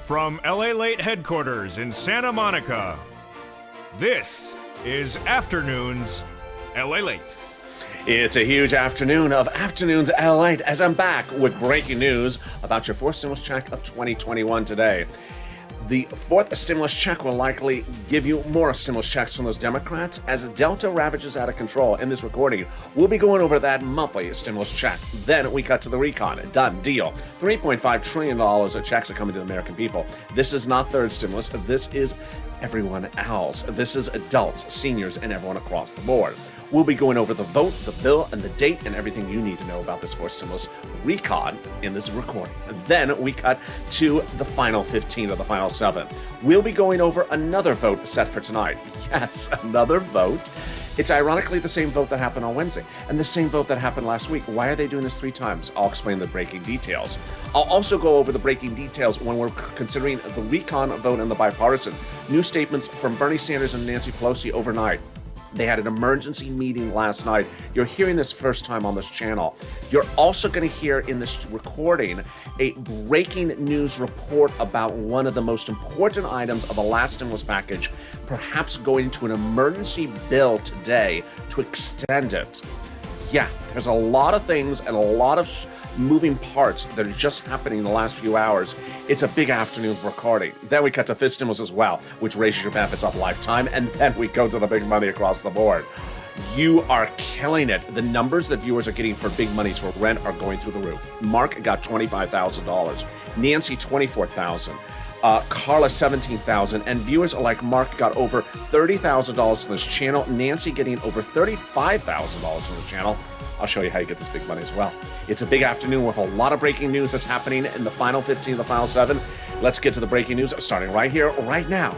From Lalate headquarters in Santa Monica, this is Afternoons Lalate. It's a huge afternoon of Afternoons Lalate as I'm back with breaking news about your fourth stimulus check of 2021 today. The fourth stimulus check will likely give you more stimulus checks from those Democrats as Delta ravages out of control. In this recording, we'll be going over that monthly stimulus check. Then we cut to the recon. Done deal. $3.5 trillion of checks are coming to the American people. This is not third stimulus. This is everyone else. This is adults, seniors, and everyone across the board. We'll be going over the vote, the bill, and the date, and everything you need to know about this fourth stimulus recon in this recording. Then we cut to the final 15 of the final 7. We'll be going over another vote set for tonight. Yes, another vote. It's ironically the same vote that happened on Wednesday and the same vote that happened last week. Why are they doing this 3 times? I'll explain the breaking details. I'll also go over the breaking details when we're considering the recon vote and the bipartisan. New statements from Bernie Sanders and Nancy Pelosi overnight. They had an emergency meeting last night. You're hearing this first time on this channel. You're also going to hear in this recording a breaking news report about one of the most important items of the last stimulus package, perhaps going to an emergency bill today to extend it. Yeah, there's a lot of things and a lot of moving parts that are just happening in the last few hours. It's a big afternoon's recording. Then we cut to fifth stimulus as well, which raises your benefits up a lifetime, and then we go to the big money across the board. You are killing it. The numbers that viewers are getting for big monies for rent are going through the roof. Mark got $25,000. Nancy, $24,000. Carla, $17,000, and viewers like Mark got over $30,000 from this channel. Nancy getting over $35,000 from this channel. I'll show you how you get this big money as well. It's a big afternoon with a lot of breaking news that's happening in the final 15, the final 7. Let's get to the breaking news starting right here, right now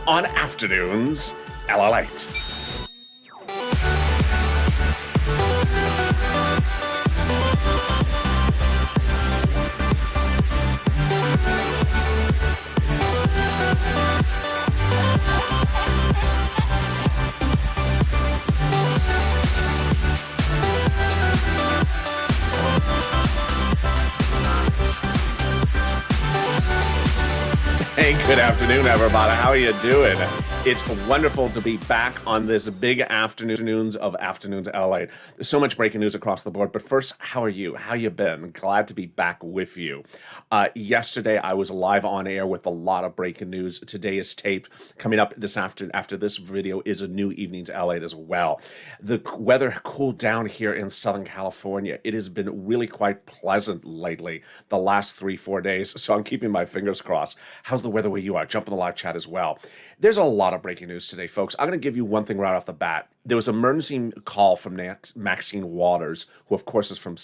on Afternoons Lalate. Hey, good afternoon, everybody. How are you doing? It's wonderful to be back on this big Afternoons Lalate. There's so much breaking news across the board. But first, how are you? How you been? Glad to be back with you. Yesterday, I was live on air with a lot of breaking news. Today is taped. Coming up this after this video is a new Evenings Lalate as well. The weather cooled down here in Southern California. It has been really quite pleasant lately, the last 3-4 days. So I'm keeping my fingers crossed. How's the weather where you are? Jump in the live chat as well. There's a lot of breaking news today, folks. I'm going to give you one thing right off the bat. There was an emergency call from Maxine Waters, who of course is from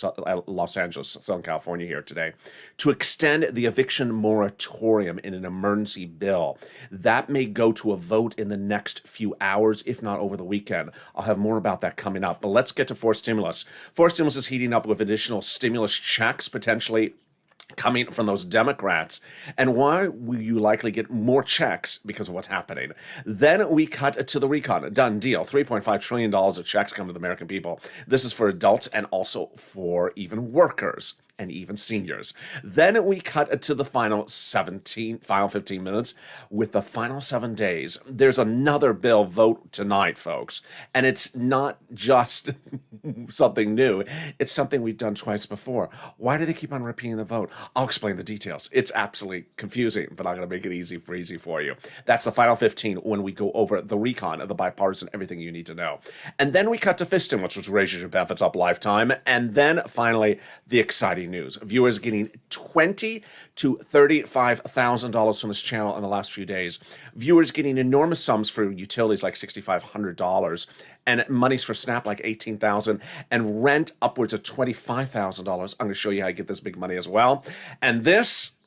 Los Angeles, Southern California here today, to extend the eviction moratorium in an emergency bill. That may go to a vote in the next few hours, if not over the weekend. I'll have more about that coming up. But let's get to fourth stimulus. Fourth stimulus is heating up with additional stimulus checks, potentially coming from those Democrats, and why will you likely get more checks because of what's happening. Then we cut to the recon. Done deal. $3.5 trillion of checks come to the American people. This is for adults and also for even workers and even seniors. Then we cut to the final 15 minutes with the final 7 days. There's another bill vote tonight, folks, and it's not just something new. It's something we've done twice before. Why do they keep on repeating the vote? I'll explain the details. It's absolutely confusing, but I'm going to make it easy for you. That's the final 15 when we go over the recon, the bipartisan, everything you need to know. And then we cut to fifth stimulus, which raises your benefits up lifetime. And then finally, the exciting news. Viewers getting $20,000 to $35,000 from this channel in the last few days. Viewers getting enormous sums for utilities like $6,500 and monies for SNAP like $18,000 and rent upwards of $25,000. I'm going to show you how you get this big money as well. And this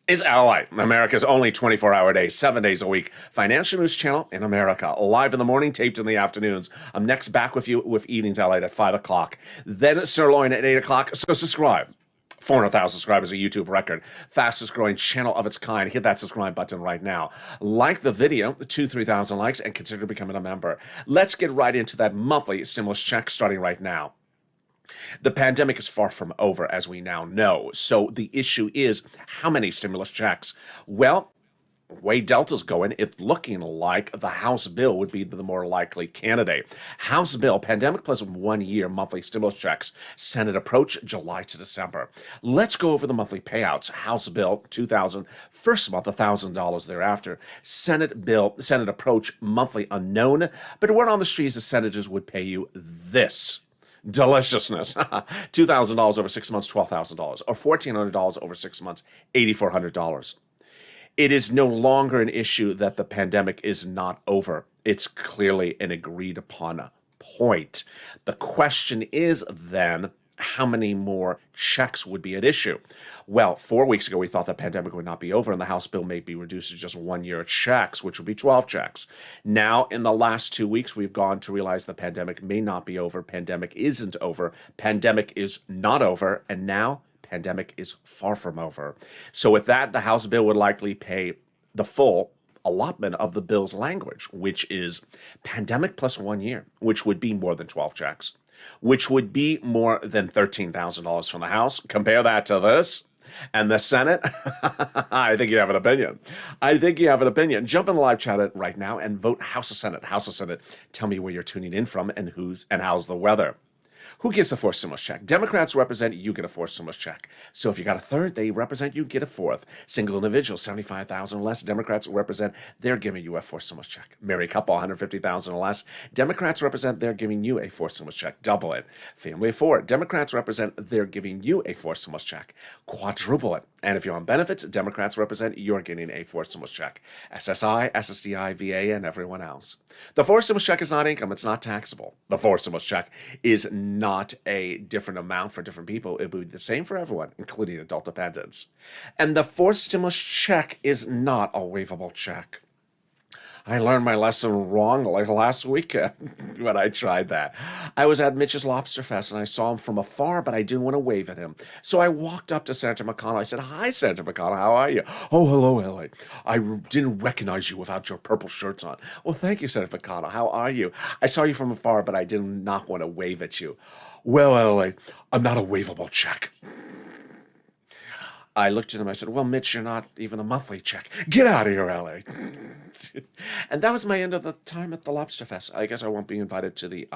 is Lalate, America's only 24-hour day, 7 days a week financial news channel in America. Live in the morning, taped in the afternoons. I'm next back with you with Evenings Lalate at 5 o'clock. Then Sirloin at 8 o'clock. So subscribe. 400,000 subscribers, a YouTube record. Fastest growing channel of its kind. Hit that subscribe button right now. Like the video, 2,000-3,000 likes, and consider becoming a member. Let's get right into that monthly stimulus check starting right now. The pandemic is far from over, as we now know. So the issue is, how many stimulus checks? Well, way Delta's going, it's looking like the House bill would be the more likely candidate. House bill, pandemic plus 1 year monthly stimulus checks. Senate approach July to December. Let's go over the monthly payouts. House bill, $2,000, first month $1,000 thereafter. Senate approach monthly unknown, but word on the streets the senators would pay you this. Deliciousness. $2,000 over 6 months, $12,000, or $1,400 over 6 months, $8,400. It is no longer an issue that the pandemic is not over. It's clearly an agreed upon point. The question is then, how many more checks would be at issue? Well, 4 weeks ago, we thought the pandemic would not be over and the House bill may be reduced to just 1 year checks, which would be 12 checks. Now, in the last 2 weeks, we've gone to realize the pandemic may not be over. Pandemic isn't over. Pandemic is not over. And now, pandemic is far from over. So with that, the House bill would likely pay the full allotment of the bill's language, which is pandemic plus 1 year, which would be more than 12 checks, which would be more than $13,000 from the House. Compare that to this. And the Senate, I think you have an opinion. Jump in the live chat right now and vote House or Senate. House or Senate. Tell me where you're tuning in from and how's the weather. Who gets a fourth stimulus check? Democrats represent you get a fourth stimulus check. So if you got a third, they represent you get a fourth. Single individual, 75,000 or less. Democrats represent they're giving you a fourth stimulus check. Married couple, 150,000 or less. Democrats represent they're giving you a fourth stimulus check. Double it. Family of four. Democrats represent they're giving you a fourth stimulus check. Quadruple it. And if you're on benefits, Democrats represent you're getting a fourth stimulus check. SSI, SSDI, VA, and everyone else. The fourth stimulus check is not income. It's not taxable. The fourth stimulus check is not a different amount for different people. It would be the same for everyone, including adult dependents. And the fourth stimulus check is not a waivable check. I learned my lesson wrong like last weekend when I tried that. I was at Mitch's Lobster Fest and I saw him from afar, but I didn't want to wave at him. So I walked up to Senator McConnell. I said, "Hi, Senator McConnell, how are you?" "Oh, hello, Ellie. I didn't recognize you without your purple shirts on." "Well, thank you, Senator McConnell. How are you?" "I saw you from afar, but I did not want to wave at you." "Well, Ellie, I'm not a waivable check." I looked at him. I said, "Well, Mitch, you're not even a monthly check. Get out of here, Ellie." And that was my end of the time at the Lobster Fest. I guess I won't be invited to the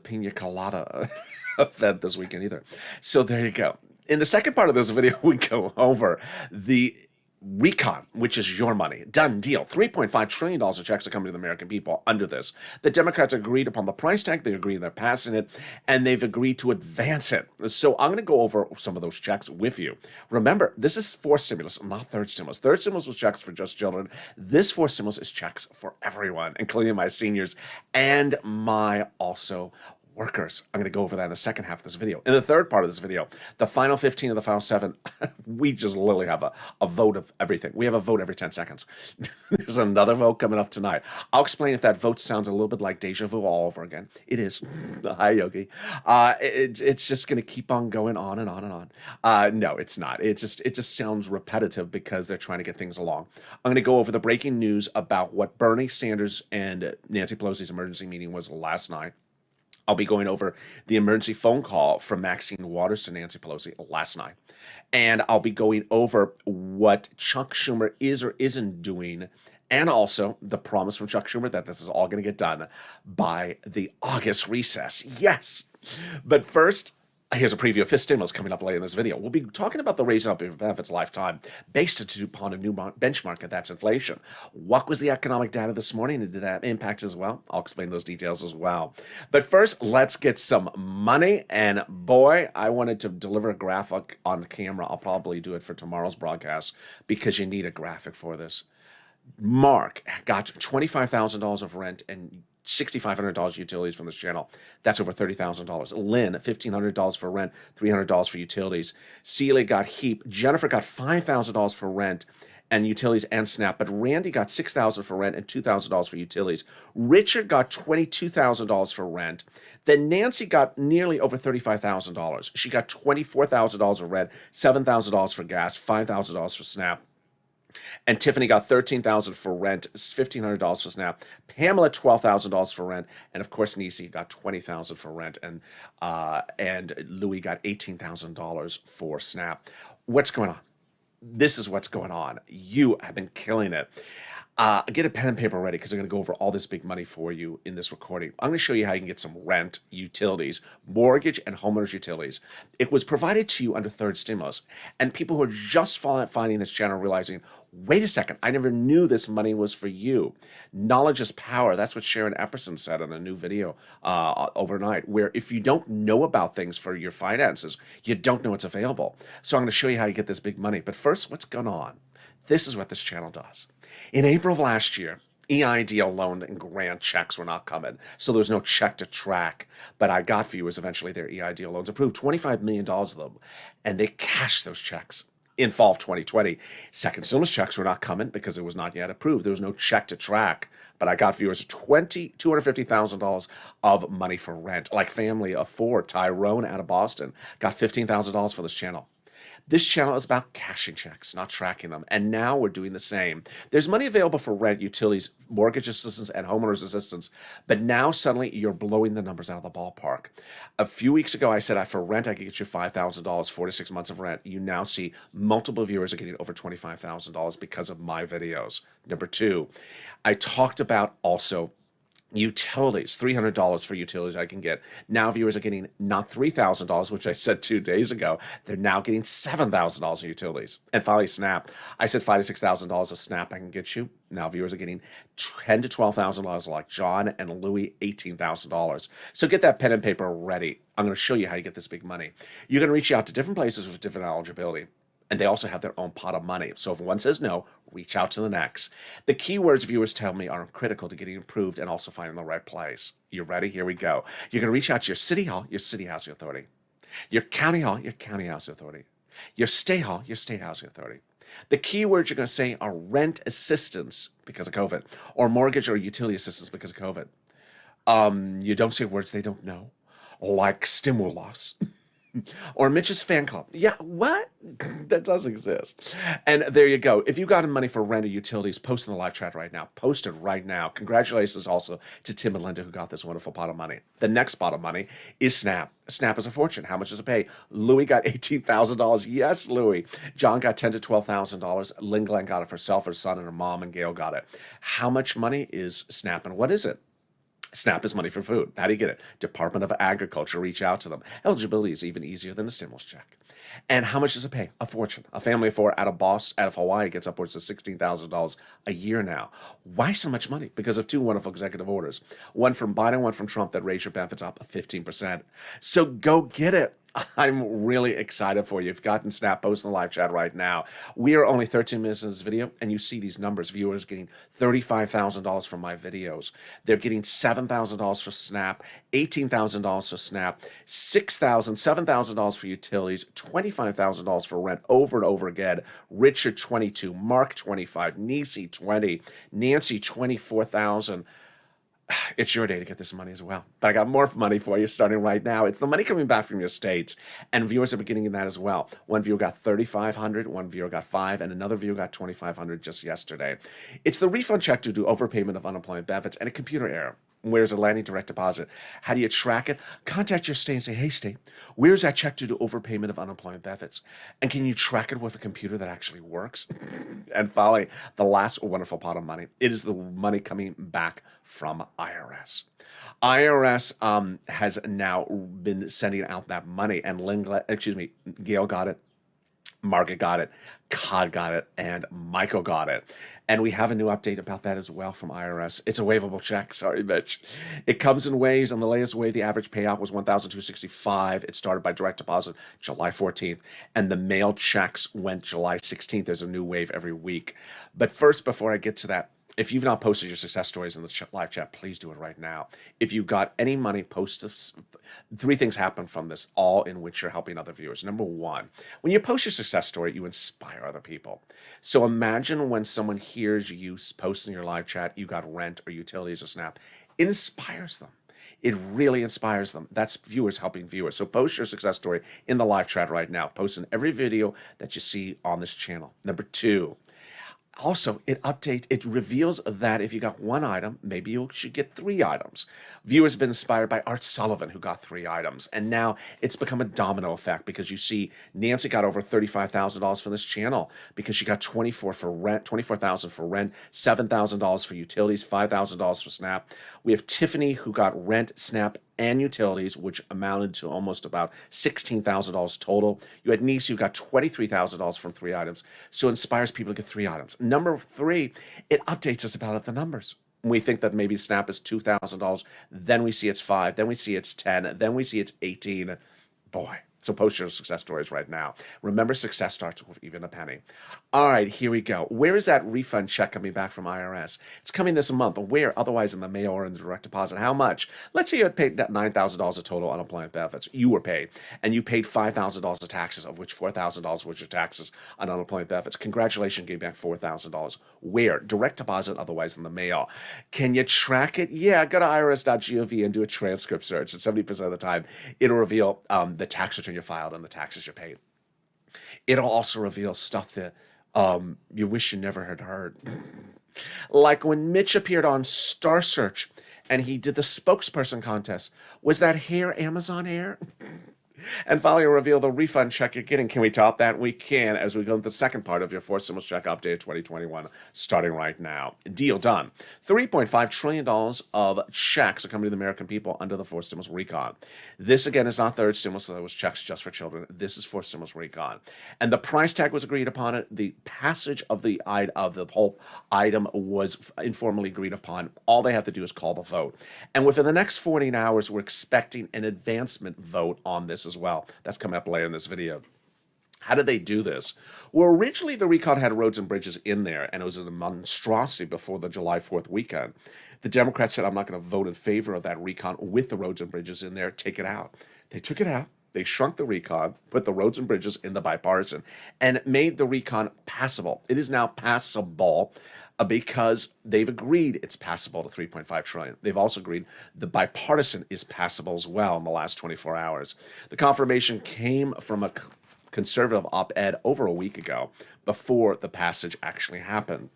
Pina Colada event this weekend either. So there you go. In the second part of this video, we go over the recon, which is your money. Done deal. $3.5 trillion of checks are coming to the American people under this. The Democrats agreed upon the price tag. They agreed they're passing it, and they've agreed to advance it. So I'm going to go over some of those checks with you. Remember, this is fourth stimulus, not third stimulus. Third stimulus was checks for just children. This fourth stimulus is checks for everyone, including my seniors and my also workers. I'm going to go over that in the second half of this video. In the third part of this video, the final 15 of the final 7, we just literally have a vote of everything. We have a vote every 10 seconds. There's another vote coming up tonight. I'll explain if that vote sounds a little bit like deja vu all over again. It is. Hi, Yogi. It's just going to keep on going on and on and on. No, it's not. It just sounds repetitive because they're trying to get things along. I'm going to go over the breaking news about what Bernie Sanders and Nancy Pelosi's emergency meeting was last night. I'll be going over the emergency phone call from Maxine Waters to Nancy Pelosi last night. And I'll be going over what Chuck Schumer is or isn't doing, and also the promise from Chuck Schumer that this is all going to get done by the August recess. Yes! But first, here's a preview of his stimulus coming up later in this video. We'll be talking about the raising up of benefits lifetime based upon a new benchmark, and that's inflation. What was the economic data this morning, and did that impact as well? I'll explain those details as well. But first, let's get some money. And boy, I wanted to deliver a graphic on camera. I'll probably do it for tomorrow's broadcast because you need a graphic for this. Mark got $25,000 of rent and $6,500 utilities from this channel. That's over $30,000. Lynn, $1,500 for rent, $300 for utilities. Celia got HEAP. Jennifer got $5,000 for rent and utilities and SNAP, but Randy got $6,000 for rent and $2,000 for utilities. Richard got $22,000 for rent. Then Nancy got nearly over $35,000. She got $24,000 for rent, $7,000 for gas, $5,000 for SNAP. And Tiffany got $13,000 for rent, $1,500 for Snap. Pamela $12,000 for rent, and of course Nisi got $20,000 for rent, and Louis got $18,000 for Snap. What's going on? This is what's going on. You have been killing it. Get a pen and paper ready because I'm going to go over all this big money for you in this recording. I'm going to show you how you can get some rent, utilities, mortgage, and homeowners utilities. It was provided to you under third stimulus. And people who are just finding this channel realizing, wait a second, I never knew this money was for you. Knowledge is power. That's what Sharon Epperson said in a new video overnight, where if you don't know about things for your finances, you don't know it's available. So I'm going to show you how you get this big money. But first, what's going on? This is what this channel does. In April of last year, EIDL loan and grant checks were not coming, so there was no check to track. But I got viewers eventually their EIDL loans approved, $25 million of them, and they cashed those checks in fall of 2020. Second stimulus checks were not coming because it was not yet approved. There was no check to track. But I got viewers $250,000 of money for rent, like family of four. Tyrone out of Boston got $15,000 for this channel. This channel is about cashing checks, not tracking them. And now we're doing the same. There's money available for rent, utilities, mortgage assistance, and homeowners assistance. But now suddenly you're blowing the numbers out of the ballpark. A few weeks ago, I said for rent, I could get you $5,000, 4 to 6 months of rent. You now see multiple viewers are getting over $25,000 because of my videos. Number two, I talked about also utilities, $300 for utilities I can get. Now viewers are getting not $3,000, which I said 2 days ago. They're now getting $7,000 in utilities. And finally, Snap. I said $5,000 to $6,000 of Snap I can get you. Now viewers are getting $10,000 to $12,000 like John and Louis, $18,000. So get that pen and paper ready. I'm going to show you how you get this big money. You're going to reach out to different places with different eligibility. And they also have their own pot of money. So if one says no, reach out to the next. The keywords viewers tell me are critical to getting approved and also finding the right place. You ready? Here we go. You're going to reach out to your city hall, your city housing authority. Your county hall, your county housing authority. Your state hall, your state housing authority. The keywords you're going to say are rent assistance because of COVID, or mortgage or utility assistance because of COVID. You don't say words they don't know, like stimulus. Or Mitch's fan club. Yeah, what? That does exist. And there you go. If you got money for rent or utilities, post in the live chat right now. Post it right now. Congratulations also to Tim and Linda who got this wonderful pot of money. The next pot of money is Snap. Snap is a fortune. How much does it pay? Louis got $18,000. Yes, Louis. John got $10,000 to $12,000. Lynn Glenn got it for herself, her son, and her mom, and Gail got it. How much money is Snap and what is it? Snap is money for food. How do you get it? Department of Agriculture, reach out to them. Eligibility is even easier than a stimulus check. And how much does it pay? A fortune. A family of four out of Hawaii gets upwards of $16,000 a year now. Why so much money? Because of two wonderful executive orders. One from Biden, one from Trump that raise your benefits up 15%. So go get it. I'm really excited for you. If you've gotten Snap, post in the live chat right now. We are only 13 minutes in this video, and you see these numbers. Viewers getting $35,000 from my videos. They're getting $7,000 for Snap, $18,000 for Snap, $6,000, $7,000 for utilities, $25,000 for rent over and over again. Richard, 22, Mark, 25, Nisi, 20, Nancy, 24,000. It's your day to get this money as well. But I got more money for you starting right now. It's the money coming back from your states. And viewers are beginning in that as well. One viewer got $3,500, one viewer got $5,000, and another viewer got $2,500 just yesterday. It's the refund check due to overpayment of unemployment benefits and a computer error. Where's a landing direct deposit? How do you track it? Contact your state and say, hey, state, where's that check due to overpayment of unemployment benefits? And can you track it with a computer that actually works? And finally, the last wonderful pot of money. It is the money coming back from IRS. IRS has now been sending out that money, and Gail got it. Margaret got it, Cod got it, and Michael got it. And we have a new update about that as well from IRS. It's a waivable check. Sorry, Mitch. It comes in waves. On the latest wave, the average payout was $1,265. It started by direct deposit July 14th, and the mail checks went July 16th. There's a new wave every week. But first, before I get to that, if you've not posted your success stories in the live chat, please do it right now. If you got any money, post this. 3 things happen from this, all in which you're helping other viewers. Number 1, when you post your success story, you inspire other people. So imagine when someone hears you post in your live chat, you got rent or utilities or Snap, it inspires them. It really inspires them. That's viewers helping viewers. So post your success story in the live chat right now. Post in every video that you see on this channel. Number 2, Also, it reveals that if you got one item, maybe you should get three items. Viewers have been inspired by Art Sullivan, who got three items, and now it's become a domino effect because you see Nancy got over $35,000 for this channel because she got 24,000 for rent, $7,000 for utilities, $5,000 for Snap. We have Tiffany, who got rent, Snap, and utilities, which amounted to almost about $16,000 total. You had Niece, who got $23,000 from three items, so it inspires people to get three items. Number three, it updates us about the numbers. We think that maybe Snap is $2,000, then we see it's 5, then we see it's 10, then we see it's 18. Boy. So post your success stories right now. Remember, success starts with even a penny. All right, here we go. Where is that refund check coming back from IRS? It's coming this month. Where? Otherwise in the mail or in the direct deposit. How much? Let's say you had paid $9,000 of total unemployment benefits. You were paid. And you paid $5,000 of taxes, of which $4,000 was your taxes on unemployment benefits. Congratulations, gave back $4,000. Where? Direct deposit, otherwise in the mail. Can you track it? Yeah, go to irs.gov and do a transcript search. And 70% of the time, it'll reveal the tax return you filed and the taxes you paid. It'll also reveal stuff that you wish you never had heard. Like when Mitch appeared on Star Search and he did the spokesperson contest. Was that hair Amazon hair? And finally, reveal the refund check you're getting. Can we top that? We can, as we go into the second part of your fourth stimulus check update 2021, starting right now. Deal done. $3.5 trillion of checks are coming to the American people under the fourth stimulus recon. This, again, is not third stimulus, so that was checks just for children. This is fourth stimulus recon. And the price tag was agreed upon. It. The passage of the whole item was informally agreed upon. All they have to do is call the vote. And within the next 14 hours, we're expecting an advancement vote on this as well. That's coming up later in this video. How did they do this? Well, originally the recon had roads and bridges in there, and it was a monstrosity before the July 4th weekend. The Democrats said, I'm not going to vote in favor of that recon with the roads and bridges in there. Take it out. They took it out. They shrunk the recon, put the roads and bridges in the bipartisan, and made the recon passable. It is now passable because they've agreed it's passable to $3.5 trillion. They've also agreed the bipartisan is passable as well in the last 24 hours. The confirmation came from a conservative op-ed over a week ago before the passage actually happened.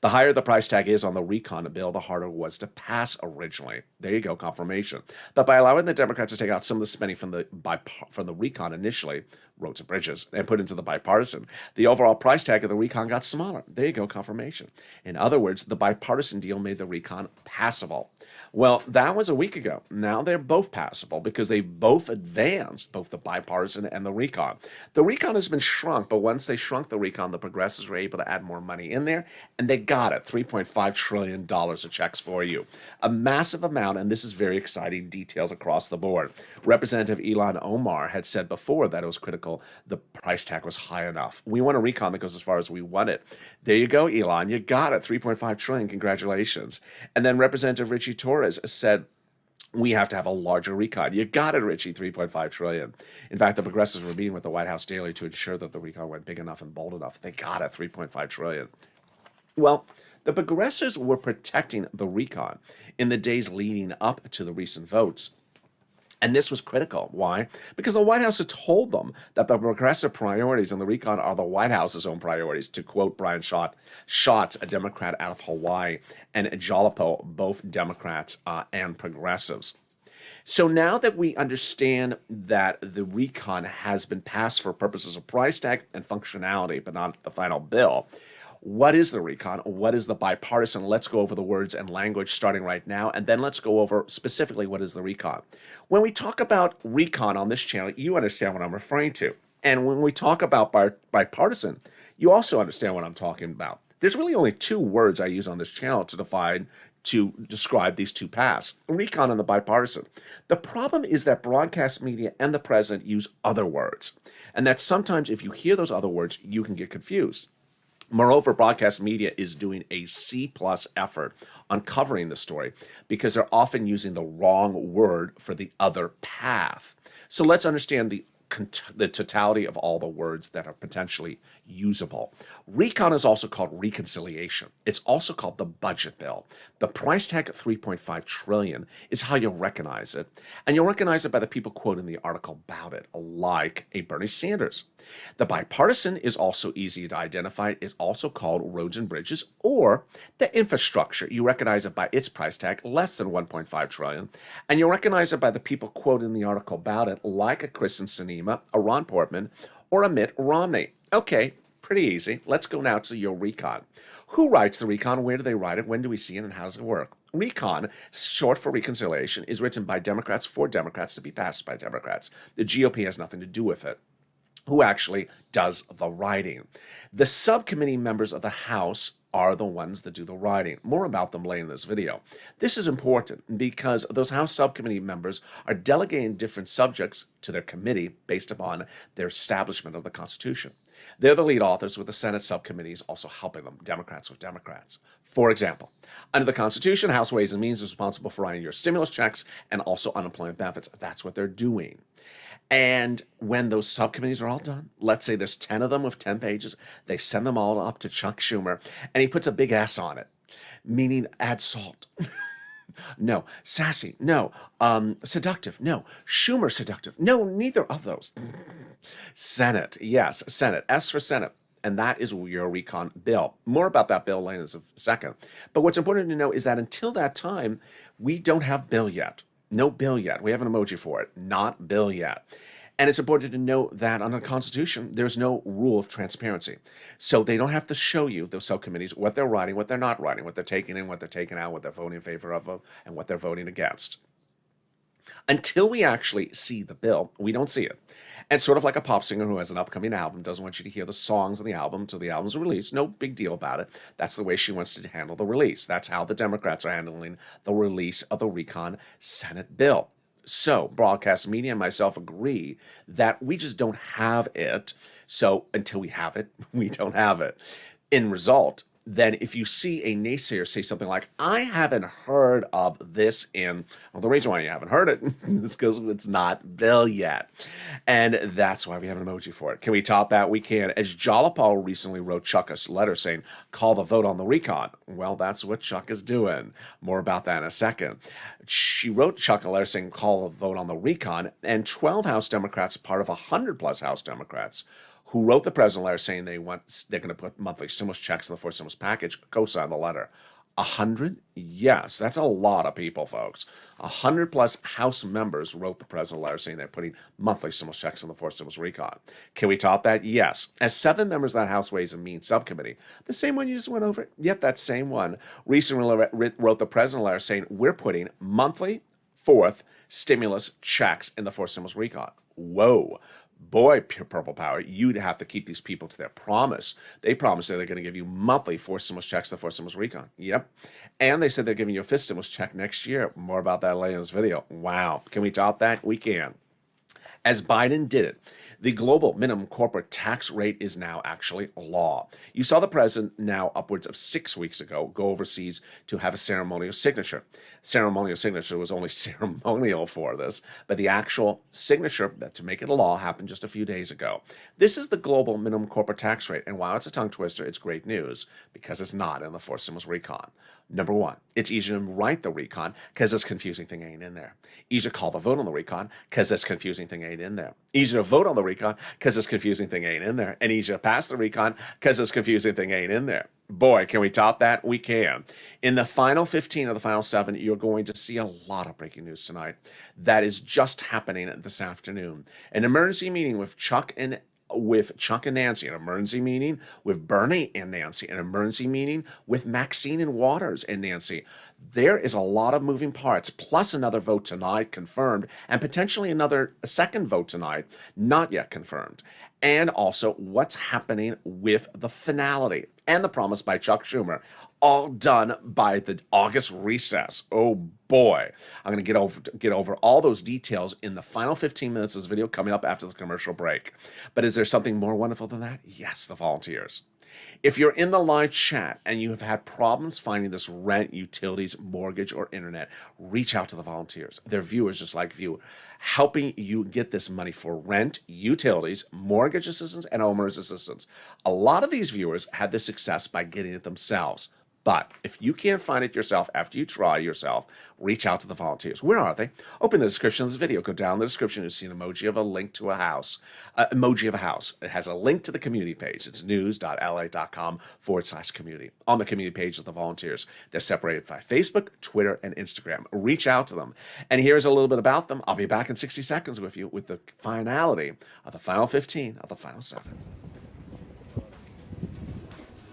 The higher the price tag is on the recon bill, the harder it was to pass originally. There you go, confirmation. But by allowing the Democrats to take out some of the spending from the recon initially, roads and bridges, and put into the bipartisan, the overall price tag of the recon got smaller. There you go, confirmation. In other words, the bipartisan deal made the recon passable. Well, that was a week ago. Now they're both passable because they both advanced, both the bipartisan and the recon. The recon has been shrunk, but once they shrunk the recon, the progressives were able to add more money in there, and they got it, $3.5 trillion of checks for you. A massive amount, and this is very exciting details across the board. Representative Ilhan Omar had said before that it was critical the price tag was high enough. We want a recon that goes as far as we want it. There you go, Elon, you got it, $3.5 trillion, congratulations. And then Representative Richie Torres said, we have to have a larger recon. You got it, Richie, $3.5 trillion. In fact, the progressives were meeting with the White House daily to ensure that the recon went big enough and bold enough. They got it, $3.5 trillion. Well, the progressives were protecting the recon in the days leading up to the recent votes. And this was critical. Why? Because the White House had told them that the progressive priorities in the recon are the White House's own priorities, to quote Brian Schatz, a Democrat out of Hawaii, and Jalapo, both Democrats and progressives. So now that we understand that the recon has been passed for purposes of price tag and functionality, but not the final bill, what is the recon? What is the bipartisan? Let's go over the words and language starting right now, and then let's go over specifically what is the recon. When we talk about recon on this channel, you understand what I'm referring to. And when we talk about bipartisan, you also understand what I'm talking about. There's really only two words I use on this channel to describe these two paths, recon and the bipartisan. The problem is that broadcast media and the president use other words, and that sometimes if you hear those other words, you can get confused. Moreover, broadcast media is doing a C-plus effort on covering the story because they're often using the wrong word for the other path. So let's understand the the totality of all the words that are potentially usable. Recon is also called reconciliation. It's also called the budget bill. The price tag of 3.5 trillion is how you'll recognize it, and you'll recognize it by the people quoting the article about it, like a Bernie Sanders. The bipartisan is also easy to identify. It's also called roads and bridges, or the infrastructure. You recognize it by its price tag, less than 1.5 trillion, and you'll recognize it by the people quoting the article about it, like a Kristen Sinema, a Ron Portman, or a Mitt Romney. Okay, pretty easy. Let's go now to your recon. Who writes the recon? Where do they write it? When do we see it? And how does it work? Recon, short for reconciliation, is written by Democrats for Democrats to be passed by Democrats. The GOP has nothing to do with it. Who actually does the writing? The subcommittee members of the House are the ones that do the writing. More about them later in this video. This is important because those House subcommittee members are delegating different subjects to their committee based upon their establishment of the Constitution. They're the lead authors, with the Senate subcommittees also helping them, Democrats with Democrats. For example, under the Constitution, House Ways and Means is responsible for writing your stimulus checks and also unemployment benefits. That's what they're doing. And when those subcommittees are all done, let's say there's 10 of them with 10 pages, they send them all up to Chuck Schumer, and he puts a big S on it, meaning add salt. No. Sassy. No. Seductive. No. Schumer seductive. No, neither of those. Senate. Yes, Senate. S for Senate. And that is your recon bill. More about that bill later in a second. But what's important to know is that until that time, we don't have bill yet. No bill yet. We have an emoji for it. Not bill yet. And it's important to note that on the Constitution, there's no rule of transparency. So they don't have to show you, those subcommittees, what they're writing, what they're not writing, what they're taking in, what they're taking out, what they're voting in favor of, and what they're voting against. Until we actually see the bill, we don't see it. And sort of like a pop singer who has an upcoming album, doesn't want you to hear the songs of the album until the album's released. No big deal about it. That's the way she wants to handle the release. That's how the Democrats are handling the release of the recon Senate bill. So, broadcast media and myself agree that we just don't have it. So, until we have it, we don't have it. In result, then if you see a naysayer say something like, I haven't heard of this in, well, the reason why you haven't heard it is because it's not bill yet. And that's why we have an emoji for it. Can we top that? We can. As Jalapal recently wrote Chuck a letter saying, call the vote on the recon. Well, that's what Chuck is doing. More about that in a second. She wrote Chuck a letter saying, call the vote on the recon, and 12 House Democrats, part of 100 plus House Democrats, who wrote the president letter saying they're going to put monthly stimulus checks in the fourth stimulus package, co-signed the letter. 100? Yes, that's a lot of people, folks. 100 plus House members wrote the president letter saying they're putting monthly stimulus checks in the fourth stimulus recon. Can we top that? Yes. As 7 members of that House Ways and Means subcommittee, the same one you just went over? Yep, that same one, recently wrote the president letter saying we're putting monthly fourth stimulus checks in the fourth stimulus recon. Whoa. Boy, Purple Power, you'd have to keep these people to their promise. They promised that they're going to give you monthly fourth stimulus checks, the fourth stimulus recon. Yep. And they said they're giving you a fifth stimulus check next year. More about that later in this video. Wow. Can we top that? We can. As Biden did it, the global minimum corporate tax rate is now actually law. You saw the president now upwards of 6 weeks ago go overseas to have a ceremonial signature. Ceremonial signature was only ceremonial for this, but the actual signature that to make it a law happened just a few days ago. This is the global minimum corporate tax rate, and while it's a tongue twister, it's great news because it's not in the fourth stimulus recon. Number one, it's easier to write the recon because this confusing thing ain't in there. Easier to call the vote on the recon because this confusing thing ain't in there. Easier to vote on the recon because this confusing thing ain't in there. And easier to pass the recon because this confusing thing ain't in there. Boy, can we top that? We can. In the final 15 of the final 7, you're going to see a lot of breaking news tonight. That is just happening this afternoon. An emergency meeting with Chuck and Nancy, an emergency meeting with Bernie and Nancy, an emergency meeting with Maxine and Waters and Nancy. There is a lot of moving parts, plus another vote tonight confirmed, and potentially a second vote tonight, not yet confirmed. And also what's happening with the finality and the promise by Chuck Schumer, all done by the August recess. Oh boy. I'm going to get over all those details in the final 15 minutes of this video coming up after the commercial break. But is there something more wonderful than that? Yes, the volunteers. If you're in the live chat and you have had problems finding this rent, utilities, mortgage, or internet, reach out to the volunteers. They're viewers just like you, helping you get this money for rent, utilities, mortgage assistance, and owner's assistance. A lot of these viewers had this success by getting it themselves. But if you can't find it yourself after you try yourself, reach out to the volunteers. Where are they? Open the description of this video. Go down the description. You'll see an emoji of a link to a house. Emoji of a house. It has a link to the community page. It's news.la.com/community. On the community page of the volunteers, they're separated by Facebook, Twitter, and Instagram. Reach out to them. And here's a little bit about them. I'll be back in 60 seconds with you with the finality of the final 15 of the final 7.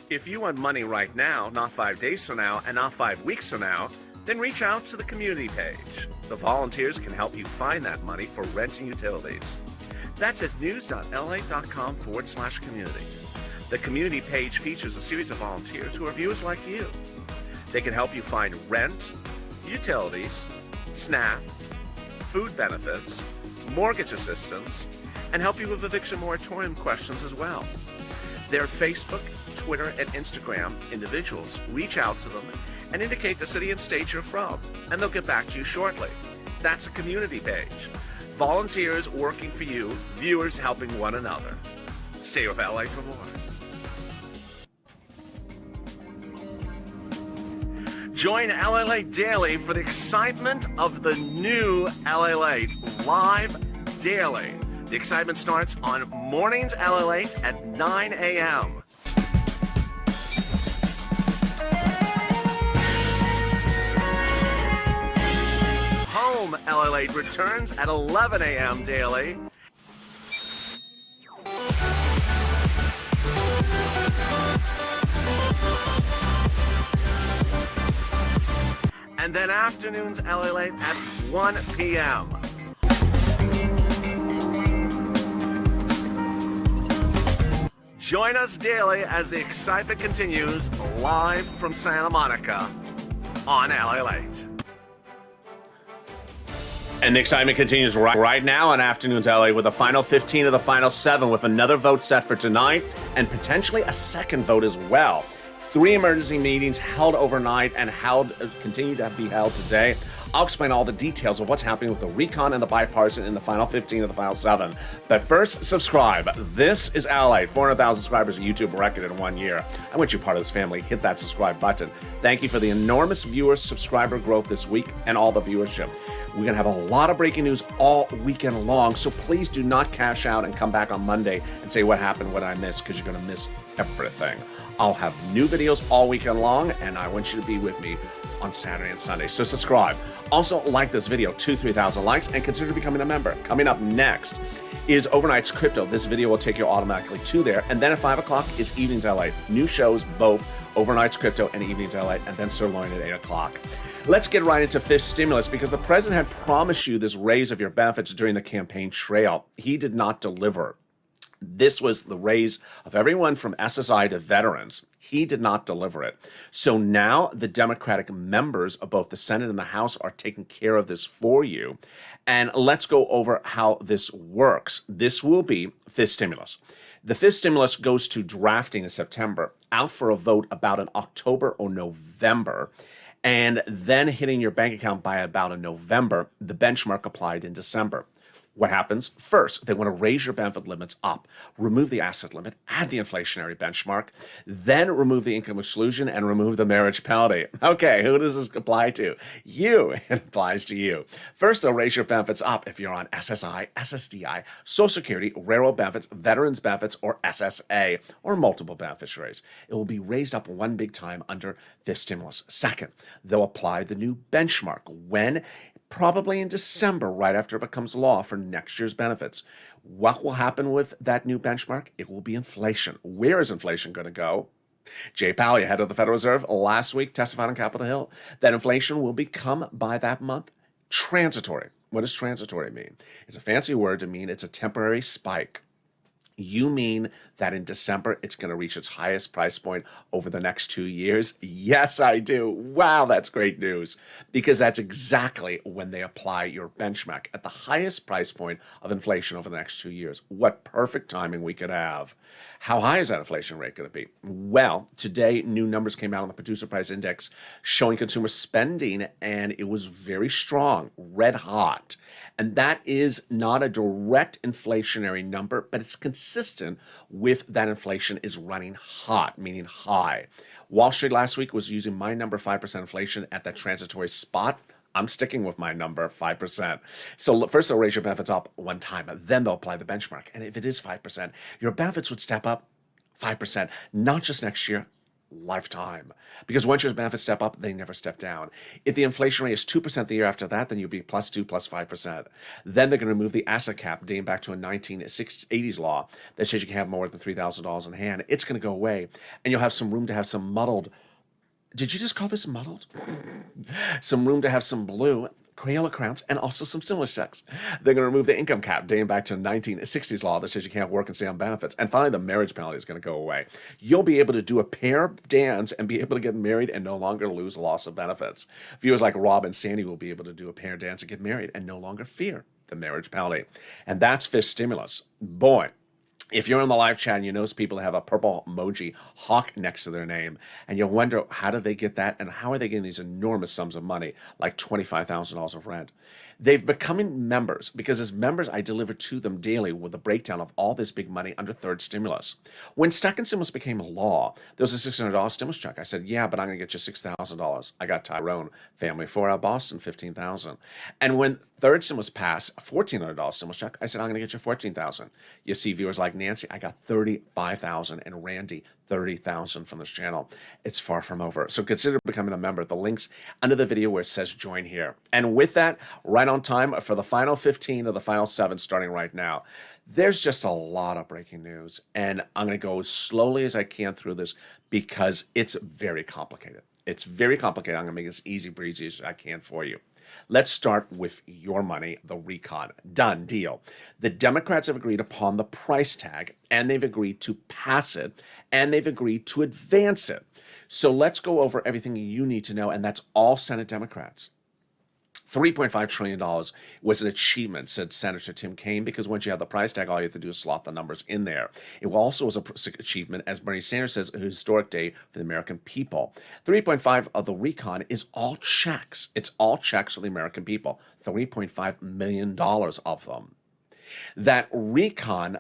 If you want money right now, not 5 days from now, and not 5 weeks from now, then reach out to the community page. The volunteers can help you find that money for rent and utilities. That's at news.la.com/community. The community page features a series of volunteers who are viewers like you. They can help you find rent, utilities, SNAP, food benefits, mortgage assistance, and help you with eviction moratorium questions as well. Their Facebook, Twitter, and Instagram individuals reach out to them and indicate the city and state you're from, and they'll get back to you shortly. That's a community page. Volunteers working for you, viewers helping one another. Stay with LA for more. Join LA Daily for the excitement of the new LA live daily. The excitement starts on mornings LA at 9 a.m. Home LA returns at 11 a.m. daily. And then afternoons LA at 1 p.m. Join us daily as the excitement continues live from Santa Monica on LA Late. And the excitement continues right now on Afternoons LA with the final 15 of the final 7 with another vote set for tonight and potentially a second vote as well. 3 emergency meetings held overnight and continue to be held today. I'll explain all the details of what's happening with the recon and the bipartisan in the final 15 of the final 7. But first, subscribe. This is LA, 400,000 subscribers, a YouTube record in 1 year. I want you part of this family. Hit that subscribe button. Thank you for the enormous viewer subscriber growth this week and all the viewership. We're going to have a lot of breaking news all weekend long, so please do not cash out and come back on Monday and say what happened, what I missed, because you're going to miss everything. I'll have new videos all weekend long, and I want you to be with me on Saturday and Sunday. So subscribe. Also, like this video, 3,000 likes, and consider becoming a member. Coming up next is Overnight's Crypto. This video will take you automatically to there. And then at 5 o'clock is Evenings LA. New shows, both Overnight's Crypto and Evenings LA, and then Sirloin at 8 o'clock. Let's get right into fifth stimulus because the president had promised you this raise of your benefits during the campaign trail. He did not deliver. This was the raise of everyone from SSI to veterans. He did not deliver it. So now the Democratic members of both the Senate and the House are taking care of this for you. And let's go over how this works. This will be fifth stimulus. The fifth stimulus goes to drafting in September, out for a vote about in October or November, and then hitting your bank account by about in November. The benchmark applied in December. What happens? First, they want to raise your benefit limits up, remove the asset limit, add the inflationary benchmark, then remove the income exclusion and remove the marriage penalty. Okay, who does this apply to? You. It applies to you. First, they'll raise your benefits up if you're on SSI, SSDI, Social Security, railroad benefits, veterans benefits, or SSA, or multiple beneficiaries. It will be raised up one big time under this stimulus. Second, they'll apply the new benchmark. When? Probably in December, right after it becomes law for next year's benefits. What will happen with that new benchmark? It will be inflation. Where is inflation going to go? Jay Powell, head of the Federal Reserve, last week testified on Capitol Hill that inflation will become, by that month, transitory. What does transitory mean? It's a fancy word to mean it's a temporary spike. You mean that in December it's going to reach its highest price point over the next 2 years? Yes, I do. Wow, that's great news. Because that's exactly when they apply your benchmark at the highest price point of inflation over the next 2 years. What perfect timing we could have. How high is that inflation rate going to be? Well, today new numbers came out on the producer price index showing consumer spending, and it was very strong, red hot. And that is not a direct inflationary number, but it's consistent with that inflation is running hot, meaning high. Wall Street last week was using my number 5% inflation at that transitory spot. I'm sticking with my number, 5%. So first they'll raise your benefits up one time, then they'll apply the benchmark. And if it is 5%, your benefits would step up 5%, not just next year, lifetime. Because once your benefits step up, they never step down. If the inflation rate is 2% the year after that, then you'll be plus 2, plus 5%. Then they're going to remove the asset cap dating back to a 1980s law that says you can have more than $3,000 in hand. It's going to go away, and you'll have some room to have some muddled. Did you just call this muddled? Some room to have some blue Crayola crowns and also some stimulus checks. They're going to remove the income cap dating back to the 1960s law that says you can't work and stay on benefits. And finally, the marriage penalty is going to go away. You'll be able to do a pair dance and be able to get married and no longer lose loss of benefits. Viewers like Rob and Sandy will be able to do a pair dance and get married and no longer fear the marriage penalty. And that's fifth stimulus. Boy. If you're in the live chat and you notice people have a purple emoji hawk next to their name, and you wonder how did they get that and how are they getting these enormous sums of money, like $25,000 of rent? They've becoming members because as members, I deliver to them daily with a breakdown of all this big money under third stimulus. When second stimulus became a law, there was a $600 stimulus check. I said, yeah, but I'm going to get you $6,000. I got Tyrone, family 4 out of Boston, $15,000. And when third stimulus passed, a $1,400 stimulus check, I said, I'm going to get you $14,000. You see viewers like Nancy, I got $35,000, and Randy, $30,000 from this channel. It's far from over. So consider becoming a member. The link's under the video where it says join here. And with that, right on time for the final 15 of the final 7 starting right now. There's just a lot of breaking news, and I'm going to go as slowly as I can through this because it's very complicated. It's very complicated. I'm going to make it as easy breezy as I can for you. Let's start with your money, the recon. Done deal. The Democrats have agreed upon the price tag, and they've agreed to pass it, and they've agreed to advance it. So let's go over everything you need to know, and that's all Senate Democrats. $3.5 trillion was an achievement, said Senator Tim Kaine, because once you have the price tag, all you have to do is slot the numbers in there. It also was an achievement, as Bernie Sanders says, a historic day for the American people. 3.5 of the recon is all checks. It's all checks for the American people. $3.5 million of them. That recon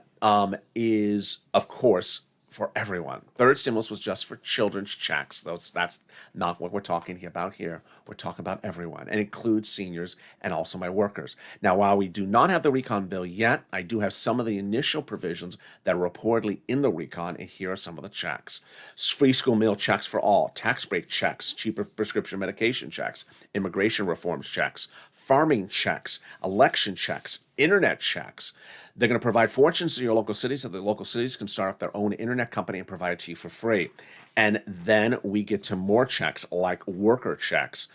is, of course, for everyone. Third stimulus was just for children's checks. That's not what we're talking about here. We're talking about everyone, and includes seniors and also my workers. Now, while we do not have the recon bill yet, I do have some of the initial provisions that are reportedly in the recon, and here are some of the checks. Free school meal checks for all, tax break checks, cheaper prescription medication checks, immigration reforms checks, farming checks, election checks, internet checks. They're going to provide fortunes to your local cities so the local cities can start up their own internet company and provide it to you for free. And then we get to more checks like worker checks,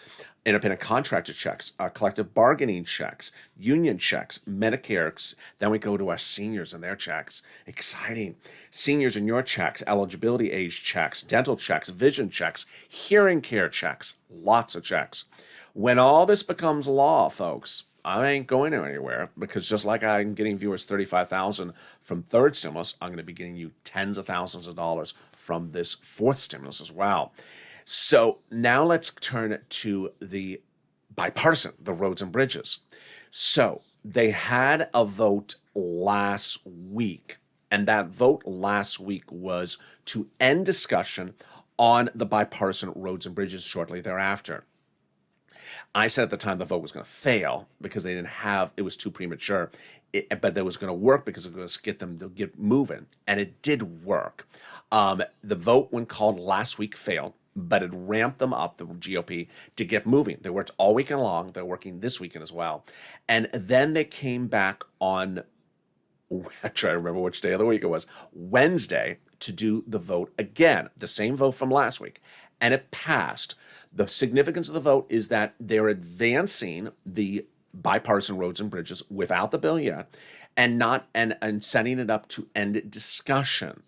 independent contractor checks, collective bargaining checks, union checks, Medicare. Then we go to our seniors and their checks. Exciting. Seniors and your checks, eligibility age checks, dental checks, vision checks, hearing care checks, lots of checks. When all this becomes law, folks, I ain't going anywhere because just like I'm getting viewers $35,000 from third stimulus, I'm going to be getting you tens of thousands of dollars from this fourth stimulus as well. So now let's turn to the bipartisan, the roads and bridges. So they had a vote last week, and that vote last week was to end discussion on the bipartisan roads and bridges shortly thereafter. I said at the time the vote was going to fail because they didn't have, it was too premature, but it was going to work because it was going to get them to get moving. And it did work. The vote, when called last week, failed, but it ramped them up, the GOP, to get moving. They worked all weekend long. They're working this weekend as well. And then they came back on, I try to remember which day of the week it was, Wednesday, to do the vote again, the same vote from last week. And it passed. The significance of the vote is that they're advancing the bipartisan roads and bridges without the bill yet, and not and setting it up to end discussion.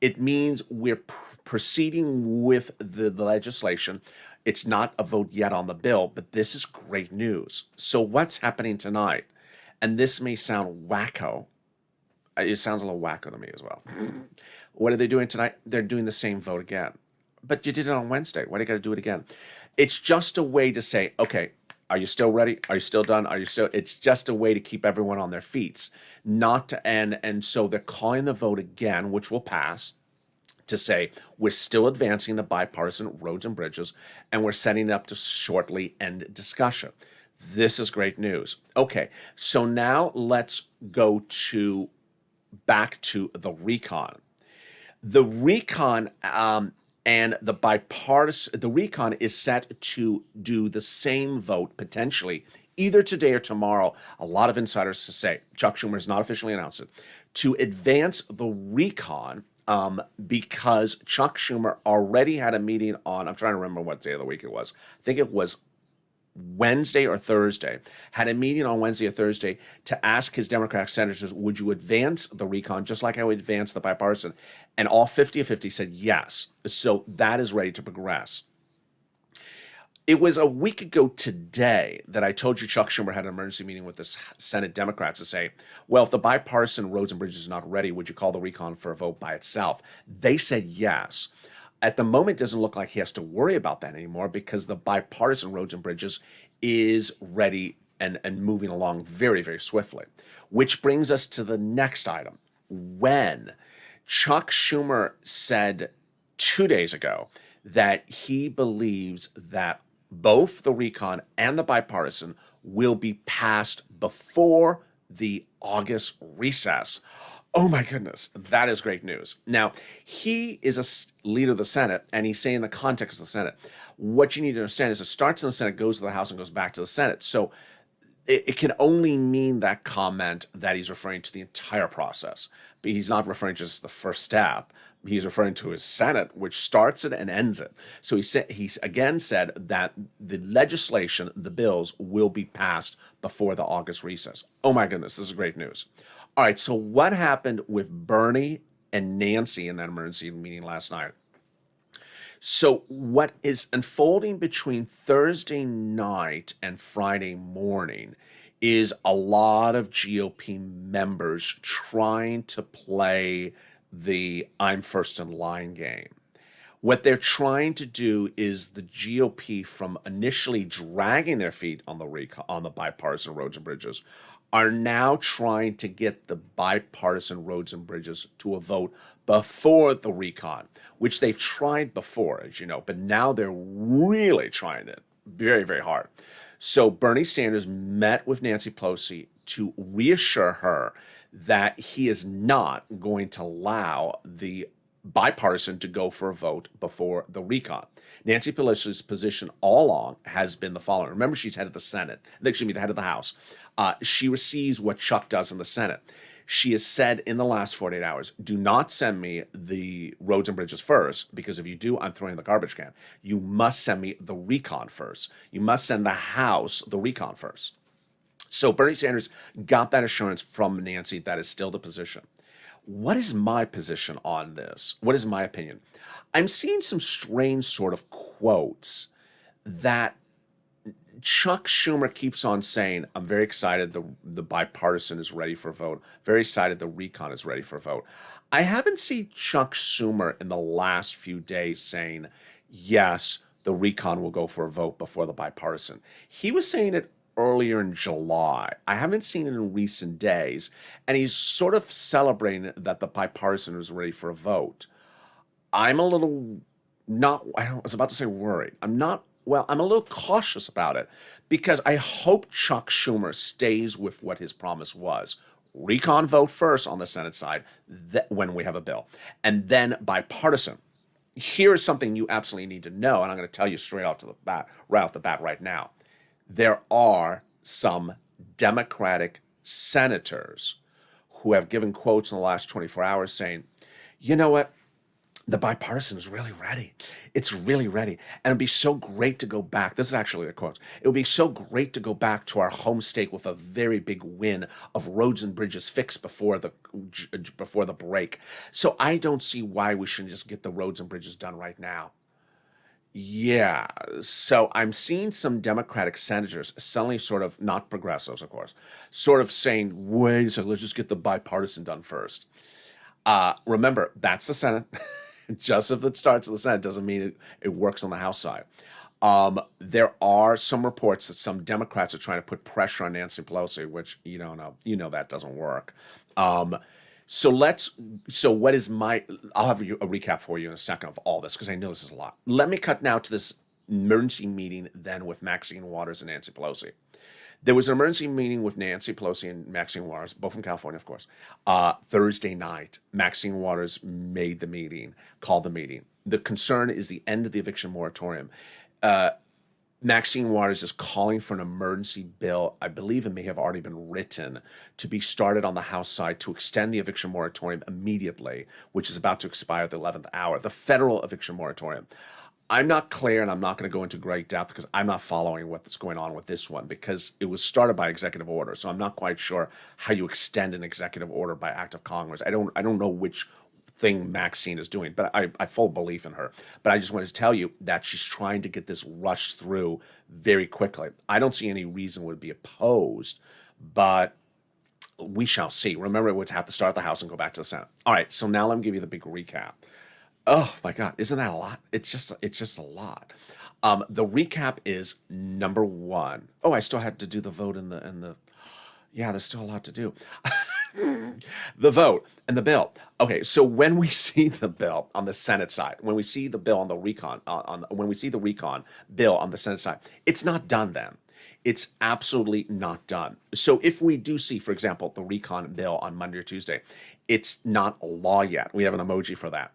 It means we're proceeding with the legislation. It's not a vote yet on the bill, but this is great news. So what's happening tonight? And this may sound wacko. It sounds a little wacko to me as well. What are they doing tonight? They're doing the same vote again. But you did it on Wednesday. Why do you got to do it again? It's just a way to say, okay, are you still ready? Are you still done? Are you still? It's just a way to keep everyone on their feet, not to end. And so they're calling the vote again, which will pass, to say we're still advancing the bipartisan roads and bridges, and we're setting it up to shortly end discussion. This is great news. Okay, so now let's go back to the recon. The recon and the bipartisan, the recon is set to do the same vote potentially either today or tomorrow. A lot of insiders say, Chuck Schumer has not officially announced it, to advance the recon because Chuck Schumer already had a meeting on, I'm trying to remember what day of the week it was. I think it was Wednesday or Thursday, had a meeting on Wednesday or Thursday to ask his Democratic senators, would you advance the recon just like I would advance the bipartisan? And all 50 of 50 said yes. So that is ready to progress. It was a week ago today that I told you Chuck Schumer had an emergency meeting with the Senate Democrats to say, well, if the bipartisan roads and bridges is not ready, would you call the recon for a vote by itself? They said yes. At the moment, it doesn't look like he has to worry about that anymore because the bipartisan roads and bridges is ready and moving along very, very swiftly. Which brings us to the next item. When Chuck Schumer said 2 days ago that he believes that both the recon and the bipartisan will be passed before the August recess. Oh my goodness, that is great news. Now, he is a leader of the Senate, and he's saying the context of the Senate. What you need to understand is it starts in the Senate, goes to the House, and goes back to the Senate. So it can only mean that comment that he's referring to the entire process. But he's not referring to just the first step. He's referring to his Senate, which starts it and ends it. So he's again said that the legislation, the bills, will be passed before the August recess. Oh my goodness, this is great news. All right, so what happened with Bernie and Nancy in that emergency meeting last night? So what is unfolding between Thursday night and Friday morning is a lot of GOP members trying to play the I'm first in line game. What they're trying to do is the GOP, from initially dragging their feet on the bipartisan roads and bridges, are now trying to get the bipartisan roads and bridges to a vote before the recon, which they've tried before, as you know, but now they're really trying it very, very hard. So Bernie Sanders met with Nancy Pelosi to reassure her that he is not going to allow the bipartisan to go for a vote before the recon. Nancy Pelosi's position all along has been the following. Remember, she's head of the Senate, the head of the House. She receives what Chuck does in the Senate. She has said in the last 48 hours, do not send me the roads and bridges first, because if you do, I'm throwing in the garbage can. You must send me the recon first. You must send the House the recon first. So Bernie Sanders got that assurance from Nancy. That is still the position. What is my position on this? What is my opinion? I'm seeing some strange sort of quotes that Chuck Schumer keeps on saying, I'm very excited the bipartisan is ready for a vote. Very excited the recon is ready for a vote. I haven't seen Chuck Schumer in the last few days saying, yes, the recon will go for a vote before the bipartisan. He was saying it earlier in July. I haven't seen it in recent days, and he's sort of celebrating that the bipartisan is ready for a vote. I'm a little I was about to say worried. I'm a little cautious about it because I hope Chuck Schumer stays with what his promise was. Recon vote first on the Senate side when we have a bill, and then bipartisan. Here is something you absolutely need to know, and I'm going to tell you straight off the bat right now. There are some Democratic senators who have given quotes in the last 24 hours saying, you know what? the bipartisan is really ready. It's really ready. And it'd be so great to go back. This is actually the quote. It would be so great to go back to our home state with a very big win of roads and bridges fixed before the break. So I don't see why we shouldn't just get the roads and bridges done right now. Yeah, so I'm seeing some Democratic senators suddenly sort of, not progressives, of course, sort of saying, wait a second, let's just get the bipartisan done first. Remember, that's the Senate. Just if it starts in the Senate doesn't mean it works on the House side. There are some reports that some Democrats are trying to put pressure on Nancy Pelosi, which you don't know, that doesn't work. So what is I'll have a recap for you in a second of all this because I know this is a lot. Let me cut now to this emergency meeting then with Maxine Waters and Nancy Pelosi. There was an emergency meeting with Nancy Pelosi and Maxine Waters, both from California, of course, Thursday night. Maxine Waters called the meeting. The concern is the end of the eviction moratorium. Maxine Waters is calling for an emergency bill. I believe it may have already been written to be started on the House side to extend the eviction moratorium immediately, which is about to expire at the 11th hour, the federal eviction moratorium. I'm not clear, and I'm not going to go into great depth because I'm not following what's going on with this one because it was started by executive order. So I'm not quite sure how you extend an executive order by act of Congress. I don't know which thing Maxine is doing, but I full belief in her. But I just wanted to tell you that she's trying to get this rushed through very quickly. I don't see any reason would be opposed, but we shall see. Remember, it would have to start at the House and go back to the Senate. All right, so now let me give you the big recap. Oh my God, isn't that a lot? It's just a lot. The recap is number one. Oh, I still had to do the vote in the. Yeah, there's still a lot to do. The vote and the bill. Okay, so when we see the bill on the Senate side, when we see the bill on the recon, when we see the recon bill on the Senate side, it's not done then. It's absolutely not done. So if we do see, for example, the recon bill on Monday or Tuesday, it's not law yet. We have an emoji for that.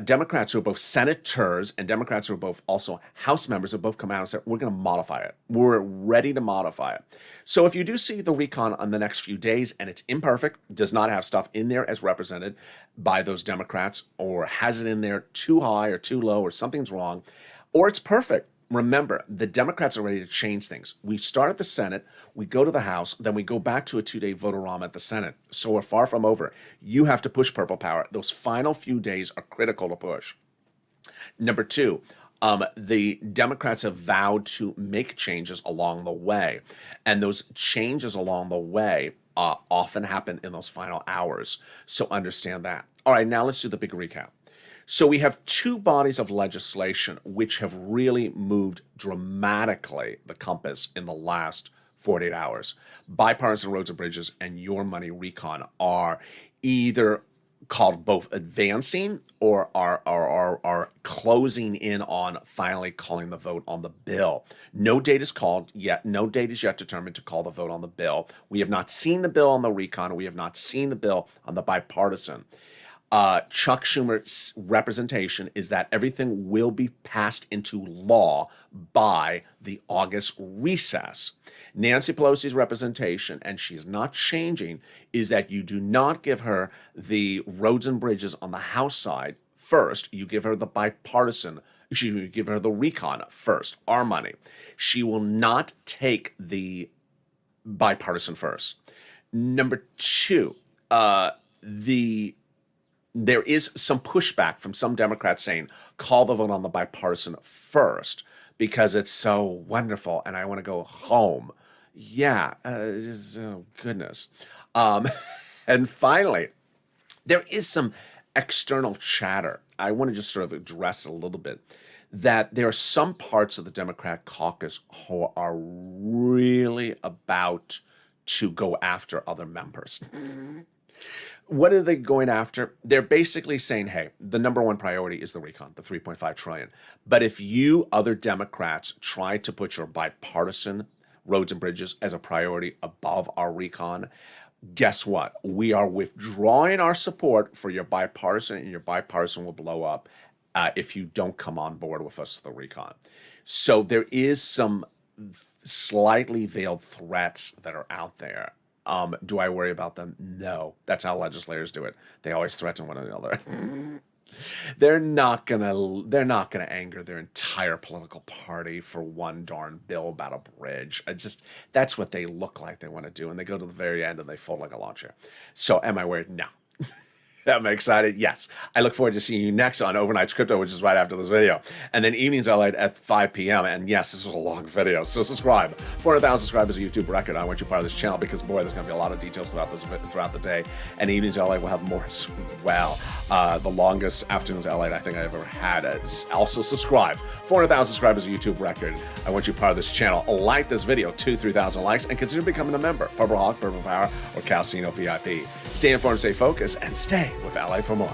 Democrats who are both senators and Democrats who are both also House members have both come out and said, we're going to modify it. We're ready to modify it. So if you do see the recon on the next few days and it's imperfect, does not have stuff in there as represented by those Democrats, or has it in there too high or too low or something's wrong, or it's perfect, remember, the Democrats are ready to change things. We start at the Senate, we go to the House, then we go back to a 2-day vote-a-rama at the Senate. So we're far from over. You have to push purple power. Those final few days are critical to push. Number two, the Democrats have vowed to make changes along the way. And those changes along the way often happen in those final hours. So understand that. All right, now let's do the big recap. So we have two bodies of legislation which have really moved dramatically the compass in the last 48 hours. Bipartisan roads and bridges and your money recon are either called both advancing or are closing in on finally calling the vote on the bill. No date is called yet. No date is yet determined to call the vote on the bill. We have not seen the bill on the recon. We have not seen the bill on the bipartisan. Chuck Schumer's representation is that everything will be passed into law by the August recess. Nancy Pelosi's representation, and she's not changing, is that you do not give her the roads and bridges on the House side first. You give her the bipartisan, you give her the recon first, our money. She will not take the bipartisan first. Number two, there is some pushback from some Democrats saying, call the vote on the bipartisan first because it's so wonderful and I want to go home. Yeah, oh goodness. And finally, there is some external chatter. I want to just sort of address a little bit that there are some parts of the Democrat caucus who are really about to go after other members. What are they going after? They're basically saying, hey, the number one priority is the recon, the $3.5 trillion. But if you other Democrats try to put your bipartisan roads and bridges as a priority above our recon, guess what? We are withdrawing our support for your bipartisan, and your bipartisan will blow up if you don't come on board with us for the recon. So there is some slightly veiled threats that are out there. Do I worry about them? No. That's how legislators do it. They always threaten one another. They're not gonna anger their entire political party for one darn bill about a bridge. That's what they look like they want to do, and they go to the very end and they fold like a lawn chair. So am I worried? No. Am I excited? Yes. I look forward to seeing you next on Overnight's Crypto, which is right after this video. And then Evenings Lalate at 5 p.m. And yes, this was a long video, so subscribe. 400,000 subscribers is a YouTube record. I want you part of this channel because, boy, there's going to be a lot of details throughout the day. And Evenings Lalate will have more as well. The longest Afternoons Lalate I think I've ever had. Also, subscribe. 400,000 subscribers is a YouTube record. I want you part of this channel. Like this video, 2,000-3,000 likes, and consider becoming a member. Purple Hawk, Purple Power, or Calcino VIP. Stay informed, stay focused, and stay with Ally for more.